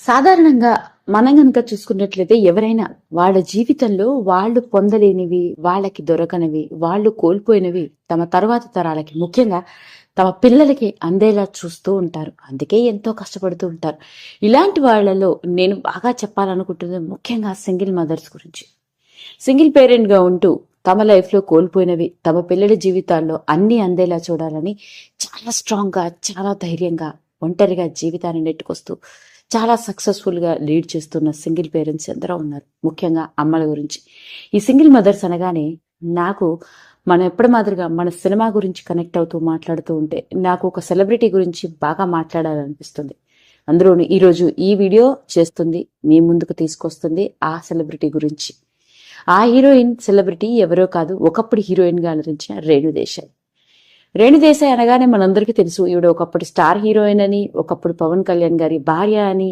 సాధారణంగా మనం గనక చూసుకున్నట్లయితే ఎవరైనా వాళ్ళ జీవితంలో వాళ్ళు పొందలేనివి, వాళ్ళకి దొరకనివి, వాళ్ళు కోల్పోయినవి తమ తరువాత తరాలకి ముఖ్యంగా తమ పిల్లలకి అందేలా చూస్తూ ఉంటారు. అందుకే ఎంతో కష్టపడుతూ ఉంటారు. ఇలాంటి వాళ్ళలో నేను బాగా చెప్పాలనుకుంటున్నది ముఖ్యంగా సింగిల్ మదర్స్ గురించి. సింగిల్ పేరెంట్ గా ఉంటూ తమ లైఫ్ లో కోల్పోయినవి తమ పిల్లల జీవితాల్లో అన్ని అందేలా చూడాలని చాలా స్ట్రాంగ్ గా, చాలా ధైర్యంగా, ఒంటరిగా జీవితాన్ని నెట్టుకొస్తూ చాలా సక్సెస్ఫుల్ గా లీడ్ చేస్తున్న సింగిల్ పేరెంట్స్ ఎందరో ఉన్నారు. ముఖ్యంగా అమ్మల గురించి. ఈ సింగిల్ మదర్స్ అనగానే నాకు మనం ఎప్పటి మాదిరిగా మన సినిమా గురించి కనెక్ట్ అవుతూ మాట్లాడుతూ ఉంటే నాకు ఒక సెలబ్రిటీ గురించి బాగా మాట్లాడాలనిపిస్తుంది. అందులోను ఈరోజు ఈ వీడియో చేస్తుంది, మీ ముందుకు తీసుకొస్తుంది ఆ సెలబ్రిటీ గురించి. ఆ హీరోయిన్ సెలబ్రిటీ ఎవరో కాదు, ఒకప్పుడు హీరోయిన్ గా అలరించిన రేణు దేశాయ్. రేణు దేశాయ్ అనగానే మనందరికీ తెలుసు ఈవిడ ఒకప్పుడు స్టార్ హీరోయిన్ అని, ఒకప్పుడు పవన్ కళ్యాణ్ గారి భార్య అని,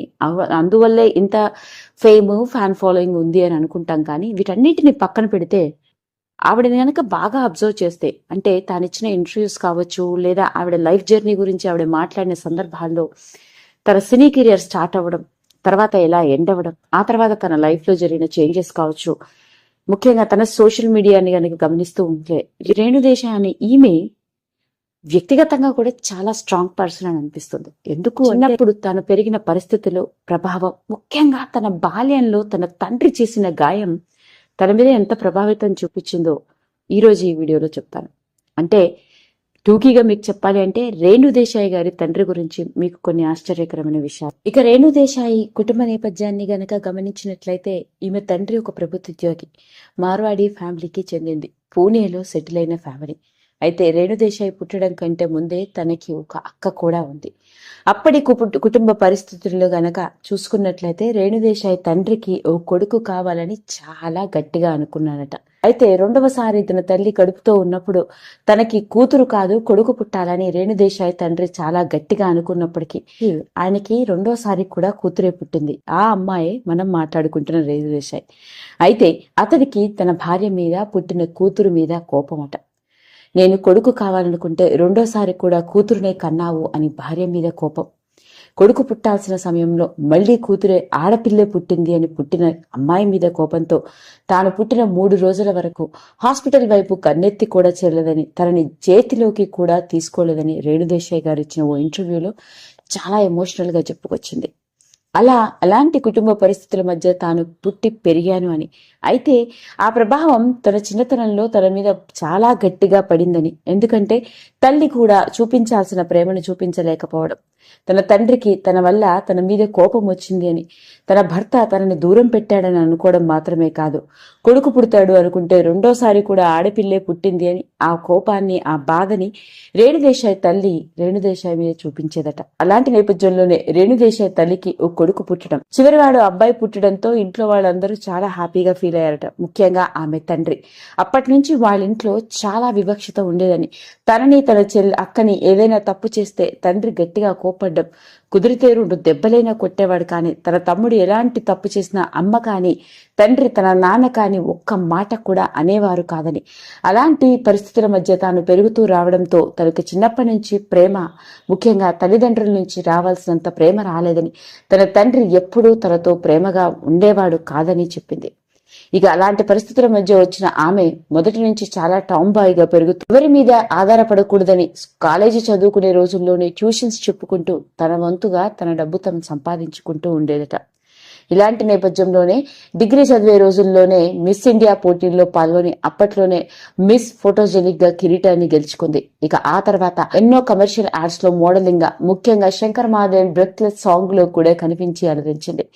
అందువల్లే ఇంత ఫేమ్, ఫ్యాన్ ఫాలోయింగ్ ఉంది అని అనుకుంటాం. కానీ వీటన్నిటిని పక్కన పెడితే ఆవిడని కనుక బాగా అబ్జర్వ్ చేస్తే, అంటే తాను ఇచ్చిన ఇంటర్వ్యూస్ కావచ్చు, లేదా ఆవిడ లైఫ్ జర్నీ గురించి ఆవిడ మాట్లాడిన సందర్భాల్లో తన సినీ కెరియర్ స్టార్ట్ అవ్వడం, తర్వాత ఎలా ఎండ్ అవ్వడం, ఆ తర్వాత తన లైఫ్ లో జరిగిన చేంజెస్ కావచ్చు, ముఖ్యంగా తన సోషల్ మీడియాని కనుక గమనిస్తూ ఉంటే రేణు దేశాయ్ అనే ఈమె వ్యక్తిగతంగా కూడా చాలా స్ట్రాంగ్ పర్సన్ అని అనిపిస్తుంది. ఎందుకు అన్నప్పుడు తను పెరిగిన పరిస్థితులు ప్రభావం, ముఖ్యంగా తన బాల్యంలో తన తండ్రి చేసిన గాయం తన మీద ఎంత ప్రభావితం చూపించిందో ఈరోజు ఈ వీడియోలో చెప్తాను. అంటే టూకీగా మీకు చెప్పాలి అంటే రేణు దేశాయ్ గారి తండ్రి గురించి మీకు కొన్ని ఆశ్చర్యకరమైన విషయాలు. ఇక రేణు దేశాయ్ కుటుంబ నేపథ్యాన్ని గనక గమనించినట్లయితే ఈమె తండ్రి ఒక ప్రభుత్వ ఉద్యోగి, మార్వాడి ఫ్యామిలీకి చెందింది, పూణేలో సెటిల్ అయిన ఫ్యామిలీ. అయితే రేణు దేశాయ్ పుట్టడం కంటే ముందే తనకి ఒక అక్క కూడా ఉంది. అప్పటి కుటుంబ పరిస్థితుల్లో గనక చూసుకున్నట్లయితే రేణు దేశాయ్ తండ్రికి ఓ కొడుకు కావాలని చాలా గట్టిగా అనుకున్నాడట. అయితే రెండవసారి తన తల్లి కడుపుతో ఉన్నప్పుడు తనకి కూతురు కాదు కొడుకు పుట్టాలని రేణు దేశాయ్ తండ్రి చాలా గట్టిగా అనుకున్నప్పటికీ ఆయనకి రెండోసారి కూడా కూతురే పుట్టింది. ఆ అమ్మాయే మనం మాట్లాడుకుంటున్న రేణు దేశాయ్. అయితే అతడికి తన భార్య మీద, పుట్టిన కూతురు మీద కోపమట. నేను కొడుకు కావాలనుకుంటే రెండోసారి కూడా కూతురునే కన్నావు అని భార్య మీద కోపం. కొడుకు పుట్టాల్సిన సమయంలో మళ్లీ కూతురే ఆడపిల్లే పుట్టింది అని పుట్టిన అమ్మాయి మీద కోపంతో తాను పుట్టిన 3 రోజుల వరకు హాస్పిటల్ వైపు కన్నెత్తి కూడా చేరలేదని, తనని చేతిలోకి కూడా తీసుకోలేదని రేణు దేశాయ్ గారు ఇచ్చిన ఓ ఇంటర్వ్యూలో చాలా ఎమోషనల్ గా చెప్పుకొచ్చింది. అలాంటి కుటుంబ పరిస్థితుల మధ్య తాను పుట్టి పెరిగాను అని. అయితే ఆ ప్రభావం తన చిన్నతనంలో తన మీద చాలా గట్టిగా పడిందని, ఎందుకంటే తల్లి కూడా చూపించాల్సిన ప్రేమను చూపించలేకపోవడం, తన తండ్రికి తన వల్ల తన మీద కోపం వచ్చింది అని, తన భర్త తనని దూరం పెట్టాడని అనుకోవడం మాత్రమే కాదు, కొడుకు పుడతాడు అనుకుంటే రెండోసారి కూడా ఆడపిల్లే పుట్టింది అని ఆ కోపాన్ని, ఆ బాధని రేణు దేశాయ్ తల్లి రేణు దేశాయ్ మీద చూపించేదట. అలాంటి నేపథ్యంలోనే రేణు దేశాయ్ తల్లికి ఓ కొడుకు పుట్టడం, చివరివాడు అబ్బాయి పుట్టడంతో ఇంట్లో వాళ్ళందరూ చాలా హ్యాపీగా ఫీల్ అయ్యారట, ముఖ్యంగా ఆమె తండ్రి. అప్పటి నుంచి వాళ్ళ ఇంట్లో చాలా వివక్షత ఉండేదని, తనని తన అక్కని ఏదైనా తప్పు చేస్తే తండ్రి గట్టిగా కోపడ్డం, కుదిరితే 2 దెబ్బలైనా కొట్టేవాడు. కానీ తన తమ్ముడు ఎలాంటి తప్పు చేసినా అమ్మ కానీ తండ్రి తన నాన్న కానీ ఒక్క మాట కూడా అనేవారు కాదని, అలాంటి పరిస్థితుల మధ్య తాను పెరుగుతూ రావడంతో తనకి చిన్నప్పటి నుంచి ప్రేమ, ముఖ్యంగా తల్లిదండ్రుల నుంచి రావాల్సినంత ప్రేమ రాలేదని, తన తండ్రి ఎప్పుడూ తనతో ప్రేమగా ఉండేవాడు కాదని చెప్పింది. ఇక అలాంటి పరిస్థితుల మధ్య వచ్చిన ఆమె మొదటి నుంచి చాలా టామ్ బాయ్ గా పెరుగుతూ ఎవరి మీద ఆధారపడకూడదని కాలేజీ చదువుకునే రోజుల్లోనే ట్యూషన్స్ చెప్పుకుంటూ తన వంతుగా తన డబ్బు తను సంపాదించుకుంటూ ఉండేదట. ఇలాంటి నేపథ్యంలోనే డిగ్రీ చదివే రోజుల్లోనే మిస్ ఇండియా పోటీల్లో పాల్గొని అప్పట్లోనే మిస్ ఫోటోజెనిక్ గా కిరీటాన్ని గెలుచుకుంది. ఇక ఆ తర్వాత ఎన్నో కమర్షియల్ యాడ్స్ లో మోడలింగ్ గా, ముఖ్యంగా శంకర్ మహాదేవన్ బ్రెత్లెస్ సాంగ్ లో కూడా కనిపించి అలరించింది.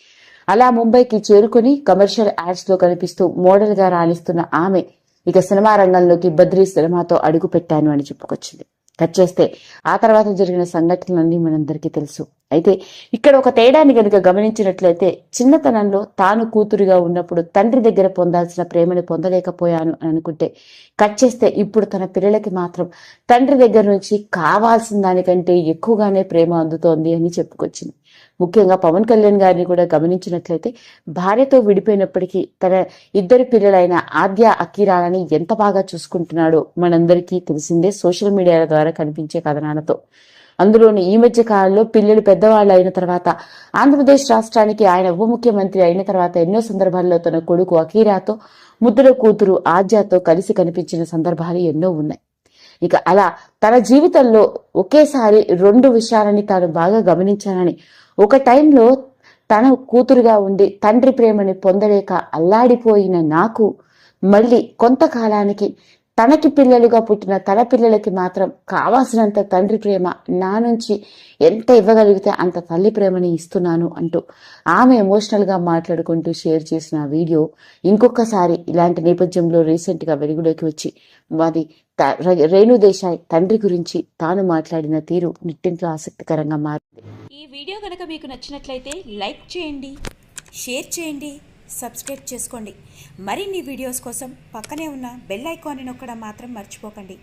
అలా ముంబైకి చేరుకుని కమర్షియల్ యాడ్స్ లో కనిపిస్తూ మోడల్ గా రాణిస్తున్న ఆమె ఇక సినిమా రంగంలోకి బద్రీ సినిమాతో అడుగు పెట్టాను అని చెప్పుకొచ్చింది. కట్ చేస్తే ఆ తర్వాత జరిగిన సంఘటనలన్నీ మనందరికీ తెలుసు. అయితే ఇక్కడ ఒక తేడాన్ని గనుక గమనించినట్లయితే, చిన్నతనంలో తాను కూతురుగా ఉన్నప్పుడు తండ్రి దగ్గర పొందాల్సిన ప్రేమను పొందలేకపోయాను అని అనుకుంటే, కట్ చేస్తే ఇప్పుడు తన పిల్లలకి మాత్రం తండ్రి దగ్గర నుంచి కావాల్సిన దానికంటే ఎక్కువగానే ప్రేమ అందుతోంది అని చెప్పుకొచ్చింది. ముఖ్యంగా పవన్ కళ్యాణ్ గారిని కూడా గమనించినట్లయితే భార్యతో విడిపోయినప్పటికీ తన 2 పిల్లలైన ఆద్య, అకీరాలని ఎంత బాగా చూసుకుంటున్నాడో మనందరికీ తెలిసిందే, సోషల్ మీడియా ద్వారా కనిపించే కథనాలతో. అందులోని ఈ మధ్య కాలంలో పిల్లలు పెద్దవాళ్ళు అయిన తర్వాత ఆంధ్రప్రదేశ్ రాష్ట్రానికి ఆయన ఉప ముఖ్యమంత్రి అయిన తర్వాత ఎన్నో సందర్భాల్లో తన కొడుకు అకీరాతో ముద్దుల కూతురు ఆద్యాతో కలిసి కనిపించిన సందర్భాలు ఎన్నో ఉన్నాయి. ఇక అలా తన జీవితంలో ఒకేసారి 2 విషయాలని తాను బాగా గమనించానని, ఒక టైంలో తన కూతురుగా ఉండి తండ్రి ప్రేమని పొందలేక అల్లాడిపోయిన నాకు మళ్ళీ కొంతకాలానికి తనకి పిల్లలుగా పుట్టిన తన పిల్లలకి మాత్రం కావాల్సినంత తండ్రి ప్రేమ నా నుంచి ఎంత ఇవ్వగలిగితే అంత తల్లి ప్రేమని ఇస్తున్నాను అంటూ ఆమె ఎమోషనల్గా మాట్లాడుకుంటూ షేర్ చేసిన వీడియో ఇంకొకసారి ఇలాంటి నేపథ్యంలో రీసెంట్గా వెలుగులోకి వచ్చి మాది రేణు దేశాయ్ తండ్రి గురించి తాను మాట్లాడిన తీరు నిట్టింట్లో ఆసక్తికరంగా మారింది. ఈ వీడియో కనుక మీకు నచ్చినట్లయితే లైక్ చేయండి, షేర్ చేయండి, సబ్స్క్రైబ్ చేసుకోండి. మరిన్ని వీడియోస్ కోసం పక్కనే ఉన్న బెల్ ఐకాన్ని నొక్కడం మాత్రం మర్చిపోకండి.